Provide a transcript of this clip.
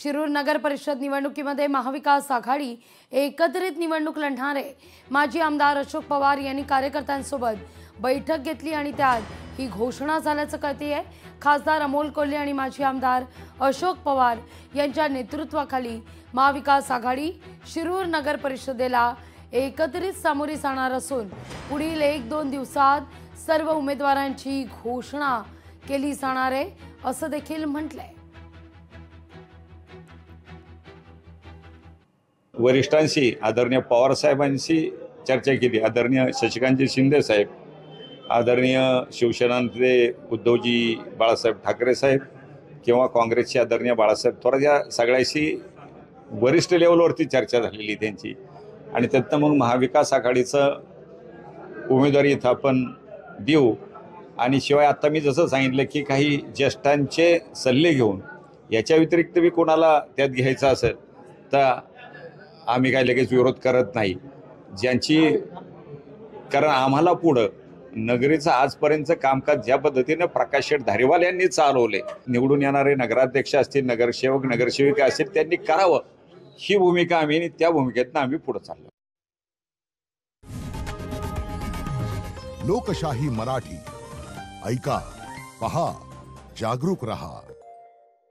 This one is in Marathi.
शिरूर नगर परिषद निवडणुकीमध्ये महाविकास आघाडी एकत्रित निवडणूक लढणारे माजी आमदार अशोक पवार यांनी कार्यकर्त्यांसोबत बैठक घेतली आणि त्यात ही घोषणा झाल्याचं कळतेय। खासदार अमोल कोल्हे आणि माजी आमदार अशोक पवार यांच्या नेतृत्वाखाली महाविकास आघाडी शिरूर नगर परिषदेला एकत्रित सामोरी जाणार असून पुढील 1-2 दिवसात सर्व उमेदवारांची घोषणा केली जाणार आहे असं देखील म्हटलंय। वरिष्ठांशी आदरणीय पवार साहेबांशी चर्चा केली। आदरणीय शशिकांतजी शिंदे साहेब, आदरणीय शिवसेनेचे उद्धवजी बाळासाहेब ठाकरे साहेब किंवा काँग्रेसचे आदरणीय बाळासाहेब थोरात या सगळ्याशी वरिष्ठ लेवलवरती चर्चा झालेली त्यांची आणि त्यातनं मग महाविकास आघाडीचं उमेदवारी इथं आपण देऊ। आणि शिवाय आता मी जसं सांगितलं की काही ज्येष्ठांचे सल्ले घेऊन याच्या व्यतिरिक्त बी कोणाला त्यात घ्यायचं असेल तर आम्ही काय लगेच विरोध करत नाही। ज्यांची कारण आम्हाला पुढं नगरीचं आजपर्यंतचं कामकाज ज्या पद्धतीनं प्रकाश शेठ धारीवाल यांनी चालवले, निवडून येणारे नगराध्यक्ष असतील, नगरसेवक नगरसेविका असतील, त्यांनी करावं ही भूमिका आम्ही आणि त्या भूमिकेतनं आम्ही पुढे चाललो। लोकशाही मराठी ऐका, पहा, जागरूक रहा।